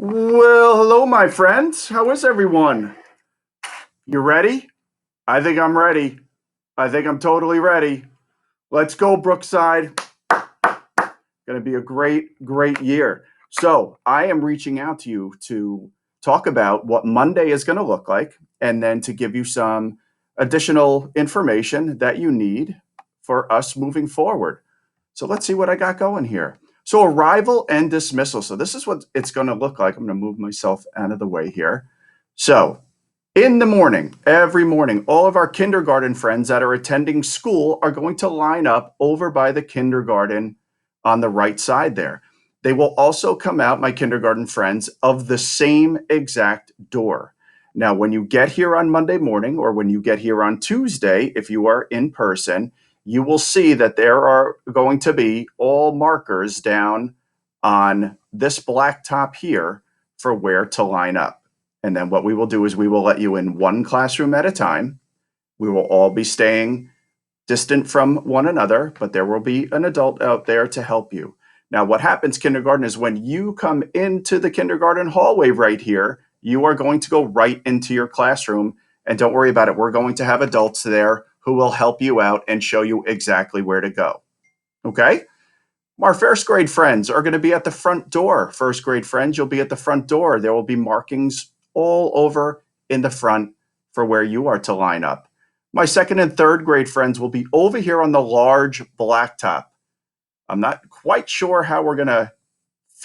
Well, hello, my friends. How is everyone? You ready? I think I'm ready. I think I'm totally ready. Let's go, Brookside. Going to be a great year. So, I am reaching out to you to talk about what Monday is going to look like and then to give you some additional information that you need for us moving forward. So, let's see what I got going here. So, arrival and dismissal. So, this is what it's going to look like. I'm going to move myself out of the way here. So, in the morning, every morning, all of our kindergarten friends that are attending school are going to line up over by the kindergarten on the right side there. They will also come out, my kindergarten friends, of the same exact door. Now, when you get here on Monday morning or when you get here on Tuesday, if you are in person, you will see that there are going to be all markers down on this black top here for where to line up. And then what we will do is we will let you in one classroom at a time. We will all be staying distant from one another, but there will be an adult out there to help you. Now, what happens, kindergarten, is when you come into the kindergarten hallway right here, you are going to go right into your classroom. And don't worry about it. We're going to have adults there who will help you out and show you exactly where to go. Okay? Our first grade friends are going to be at the front door. First grade friends, you'll be at the front door. There will be markings all over in the front for where you are to line up. My second and third grade friends will be over here on the large blacktop. I'm not quite sure how we're going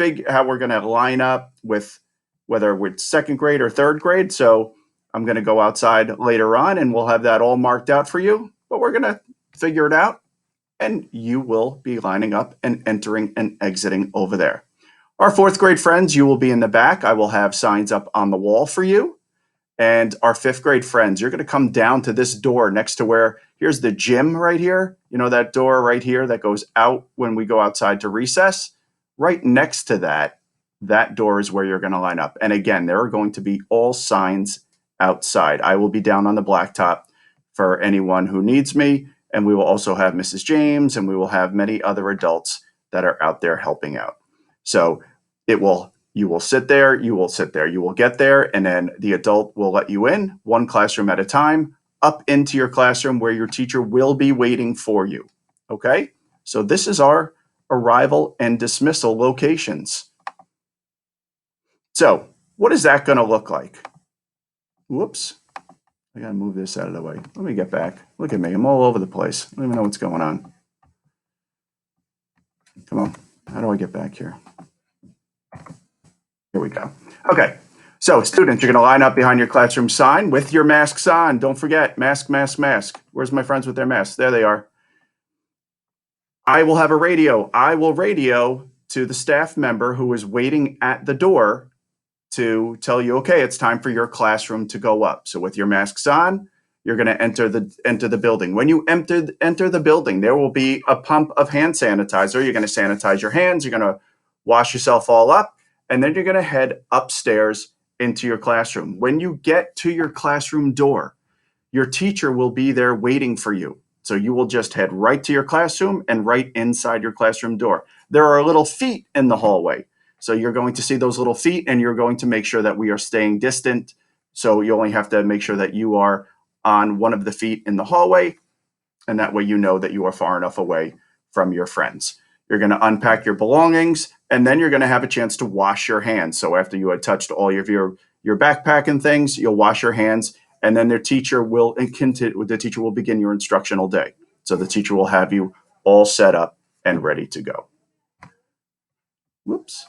to line up with whether we're second grade or third grade. So I'm going to go outside later on and we'll have that all marked out for you. But we're going to figure it out and you will be lining up and entering and exiting over there. Our fourth grade friends, you will be in the back. I will have signs up on the wall for you. And our fifth grade friends, you're going to come down to this door next to where, here's the gym right here. You know that door right here that goes out when we go outside to recess? Right next to that door is where you're going to line up. And again, there are going to be all signs outside. I will be down on the blacktop for anyone who needs me. And we will also have Mrs. James and we will have many other adults that are out there helping out. So you will sit there, you will get there, and then the adult will let you in one classroom at a time up into your classroom where your teacher will be waiting for you. Okay? So this is our arrival and dismissal locations. So what is that going to look like? Whoops. I got to move this out of the way. Let me get back. Look at me. I'm all over the place. I don't even know what's going on. Come on. How do I get back here? Here we go. Okay. So students, you're going to line up behind your classroom sign with your masks on. Don't forget, mask, mask, mask. Where's my friends with their masks? There they are. I will have a radio. I will radio to the staff member who is waiting at the door to tell you, okay, it's time for your classroom to go up. So with your masks on, you're going to enter the building. When you enter the building, there will be a pump of hand sanitizer. You're going to sanitize your hands. You're going to wash yourself all up, and then you're going to head upstairs into your classroom. When you get to your classroom door, your teacher will be there waiting for you. So you will just head right to your classroom and right inside your classroom door. There are little feet in the hallway. So you're going to see those little feet and you're going to make sure that we are staying distant. So you only have to make sure that you are on one of the feet in the hallway. And that way you know that you are far enough away from your friends. You're going to unpack your belongings and then you're going to have a chance to wash your hands. So after you had touched all of your backpack and things, you'll wash your hands and then the teacher will begin your instructional day. So the teacher will have you all set up and ready to go. Whoops.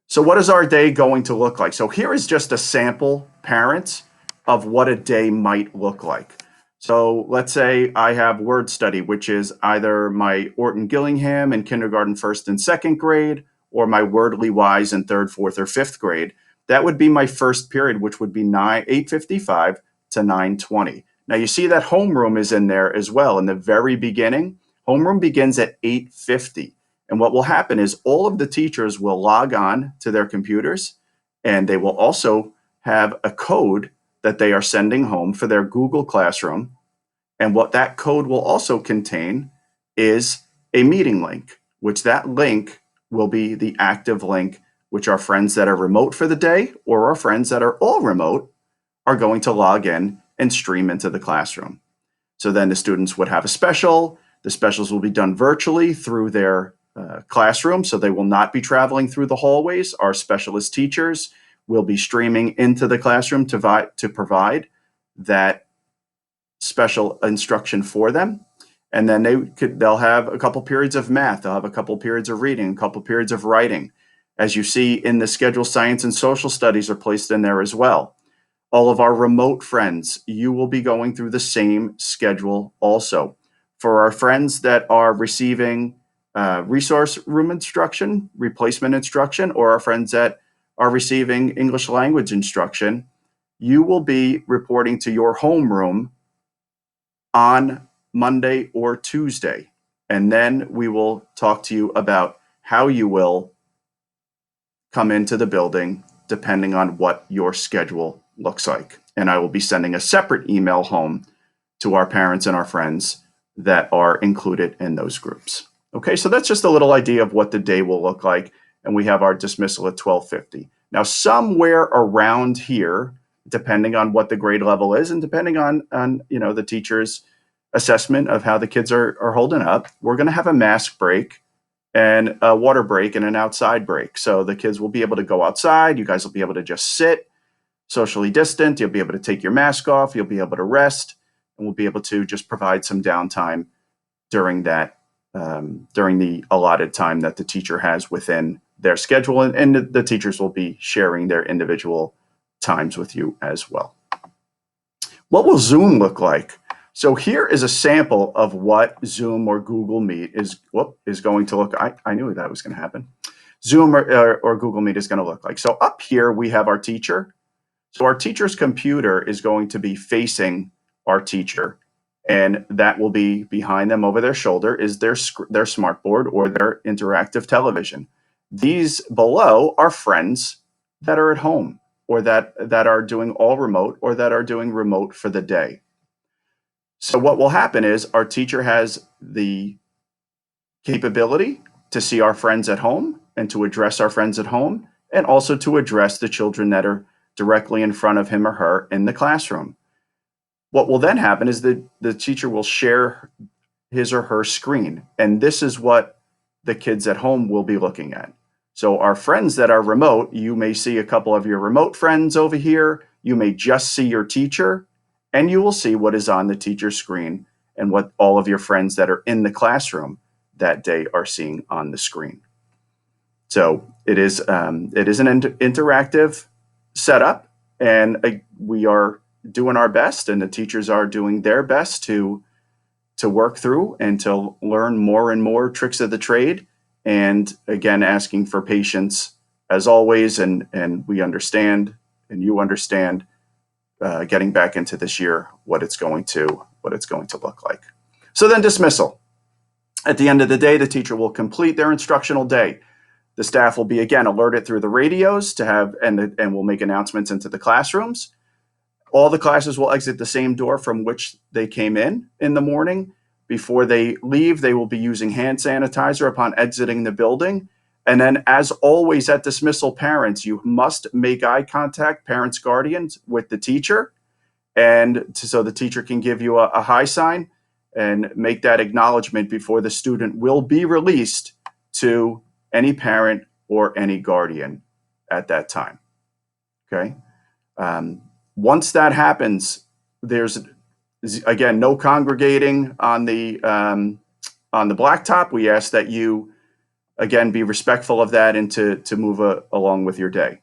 So what is our day going to look like? So here is just a sample, parents, of what a day might look like. So let's say I have word study, which is either my Orton Gillingham in kindergarten, first and second grade, or my Wordly Wise in third, fourth, or fifth grade. That would be my first period, which would be 8:55 to 9:20. Now you see that homeroom is in there as well. In the very beginning, homeroom begins at 8:50. And what will happen is all of the teachers will log on to their computers and they will also have a code that they are sending home for their Google Classroom. And what that code will also contain is a meeting link, which that link will be the active link which are friends that are remote for the day, or our friends that are all remote, are going to log in and stream into the classroom. So then the students would have a special. The specials will be done virtually through their classroom, so they will not be traveling through the hallways. Our specialist teachers will be streaming into the classroom to provide that special instruction for them. And then they'll have a couple periods of math, they'll have a couple periods of reading, a couple periods of writing. As you see in the schedule, science and social studies are placed in there as well. All of our remote friends, you will be going through the same schedule also. For our friends that are receiving resource room instruction, replacement instruction, or our friends that are receiving English language instruction, you will be reporting to your homeroom on Monday or Tuesday. And then we will talk to you about how you will come into the building depending on what your schedule looks like. And I will be sending a separate email home to our parents and our friends that are included in those groups. Okay, so that's just a little idea of what the day will look like. And we have our dismissal at 12:50. Now, somewhere around here, depending on what the grade level is and depending on the teacher's assessment of how the kids are holding up, we're going to have a mask break and a water break and an outside break. So the kids will be able to go outside. You guys will be able to just sit socially distant. You'll be able to take your mask off. You'll be able to rest, and we'll be able to just provide some downtime during that, during the allotted time that the teacher has within their schedule. And the teachers will be sharing their individual times with you as well. What will Zoom look like? So here is a sample of what Zoom or Google Meet is going to look. I knew that was going to happen. Zoom or Google Meet is going to look like. So up here we have our teacher. So our teacher's computer is going to be facing our teacher, and that will be behind them over their shoulder is their smartboard or their interactive television. These below are friends that are at home or that are doing all remote or that are doing remote for the day. So what will happen is our teacher has the capability to see our friends at home and to address our friends at home, and also to address the children that are directly in front of him or her in the classroom. What will then happen is the teacher will share his or her screen, and this is what the kids at home will be looking at. So our friends that are remote, you may see a couple of your remote friends over here. You may just see your teacher, and you will see what is on the teacher's screen and what all of your friends that are in the classroom that day are seeing on the screen. So it is an interactive setup, and we are doing our best, and the teachers are doing their best to work through and to learn more and more tricks of the trade. And again, asking for patience as always, and we understand, and you understand, getting back into this year what it's going to look like. So then dismissal. At the end of the day, the teacher will complete their instructional day. The staff will be again alerted through the radios to have and will make announcements into the classrooms. All the classes will exit the same door from which they came in the morning. Before they leave, they will be using hand sanitizer upon exiting the building. And then, as always at dismissal, parents, you must make eye contact, parents, guardians, with the teacher, and so the teacher can give you a high sign and make that acknowledgement before the student will be released to any parent or any guardian at that time. Okay. Once that happens, there's again no congregating on the blacktop. We ask that you again be respectful of that and to move along with your day.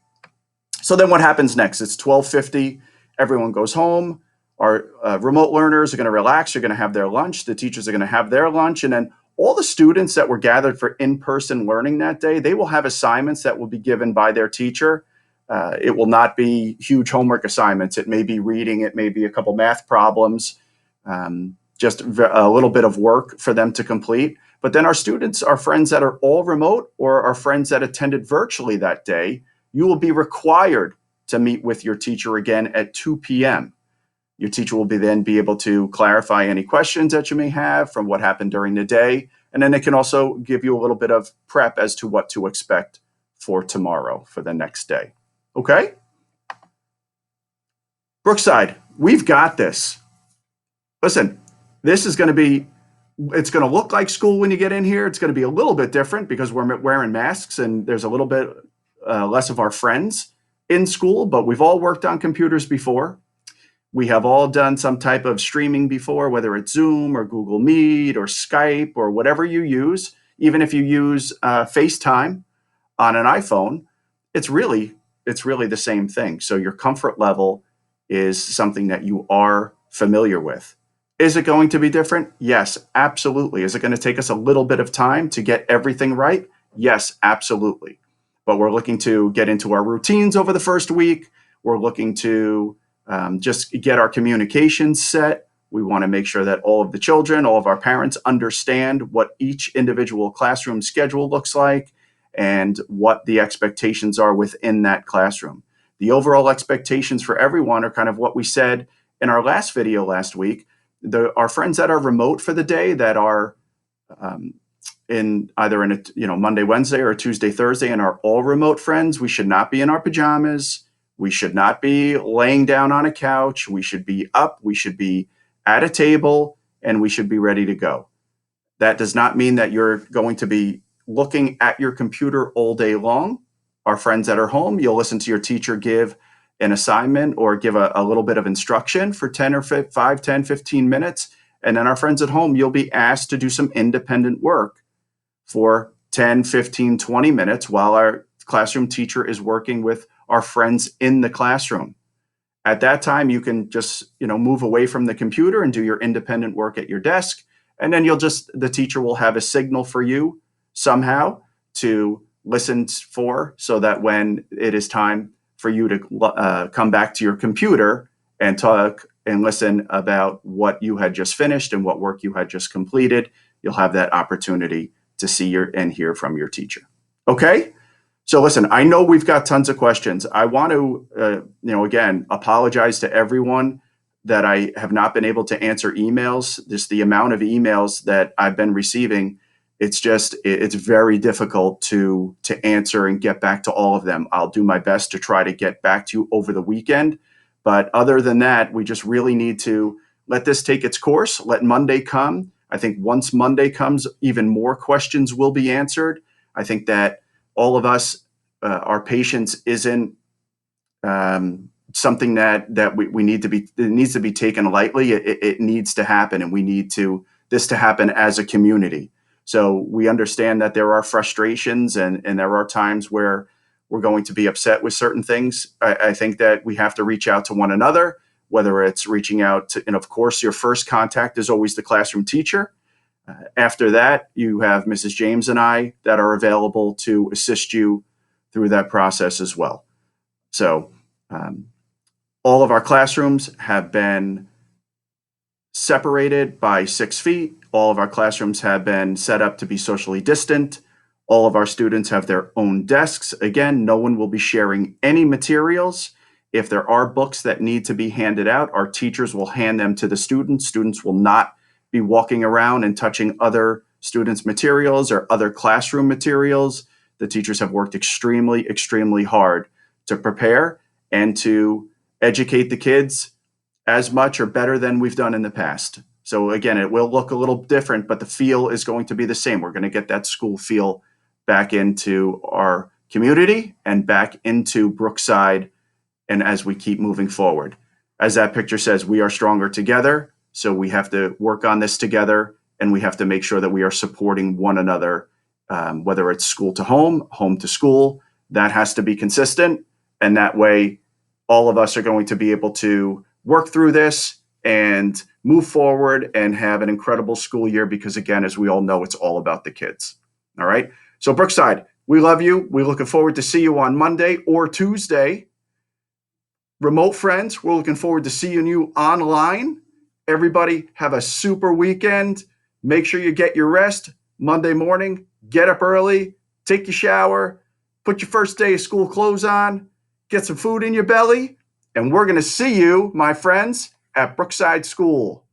So then what happens next? It's 12:50. Everyone goes home. Our remote learners are going to relax. They're going to have their lunch. The teachers are going to have their lunch. And then all the students that were gathered for in-person learning that day, they will have assignments that will be given by their teacher. It will not be huge homework assignments. It may be reading. It may be a couple math problems, just a little bit of work for them to complete. But then our students, our friends that are all remote or our friends that attended virtually that day, you will be required to meet with your teacher again at 2 p.m. Your teacher will then be able to clarify any questions that you may have from what happened during the day. And then they can also give you a little bit of prep as to what to expect for tomorrow, for the next day. Okay? Brookside, we've got this. Listen, this is going to be, it's going to look like school when you get in here. It's going to be a little bit different because we're wearing masks and there's a little bit less of our friends in school, but we've all worked on computers before. We have all done some type of streaming before, whether it's Zoom or Google Meet or Skype or whatever you use. Even if you use FaceTime on an iPhone, it's really the same thing. So your comfort level is something that you are familiar with. Is it going to be different? Yes, absolutely. Is it going to take us a little bit of time to get everything right? Yes, absolutely. But we're looking to get into our routines over the first week. We're looking to just get our communications set. We want to make sure that all of the children, all of our parents understand what each individual classroom schedule looks like and what the expectations are within that classroom. The overall expectations for everyone are kind of what we said in our last video last week. Our friends that are remote for the day, that are in either in a Monday, Wednesday, or Tuesday, Thursday, and are all remote friends, we should not be in our pajamas. We should not be laying down on a couch. We should be up. We should be at a table, and we should be ready to go. That does not mean that you're going to be looking at your computer all day long. Our friends that are home, you'll listen to your teacher give an assignment or give a little bit of instruction for 10 or 5, 10, 15 minutes. And then our friends at home, you'll be asked to do some independent work for 10, 15, 20 minutes while our classroom teacher is working with our friends in the classroom. At that time, you can just move away from the computer and do your independent work at your desk. And then the teacher will have a signal for you somehow to listen for, so that when it is time for you to come back to your computer and talk and listen about what you had just finished and what work you had just completed, you'll have that opportunity to see and hear from your teacher. Okay? So listen, I know we've got tons of questions. I want to, again, apologize to everyone that I have not been able to answer emails. Just the amount of emails that I've been receiving, it's very difficult to answer and get back to all of them. I'll do my best to try to get back to you over the weekend. But other than that, we just really need to let this take its course, let Monday come. I think once Monday comes, even more questions will be answered. I think that all of us, our patience isn't something that we need to be. It needs to be taken lightly. It needs to happen, and we need this to happen as a community. So we understand that there are frustrations, and there are times where we're going to be upset with certain things. I think that we have to reach out to one another, whether it's reaching out to, and of course, your first contact is always the classroom teacher. After that, you have Mrs. James and I that are available to assist you through that process as well. So all of our classrooms have been separated by 6 feet. All of our classrooms have been set up to be socially distant. All of our students have their own desks. Again, no one will be sharing any materials. If there are books that need to be handed out, our teachers will hand them to the students. Students will not be walking around and touching other students' materials or other classroom materials. The teachers have worked extremely, extremely hard to prepare and to educate the kids as much or better than we've done in the past. So again, it will look a little different, but the feel is going to be the same. We're going to get that school feel back into our community and back into Brookside, and as we keep moving forward. As that picture says, we are stronger together. So we have to work on this together, and we have to make sure that we are supporting one another, whether it's school to home, home to school. That has to be consistent. And that way, all of us are going to be able to work through this and move forward and have an incredible school year, because again, as we all know, it's all about the kids. All right. So Brookside, we love you. We're looking forward to see you on Monday or Tuesday. Remote friends, we're looking forward to seeing you online. Everybody have a super weekend. Make sure you get your rest. Monday morning, get up early, take your shower, put your first day of school clothes on, get some food in your belly, and we're going to see you, my friends, at Brookside School.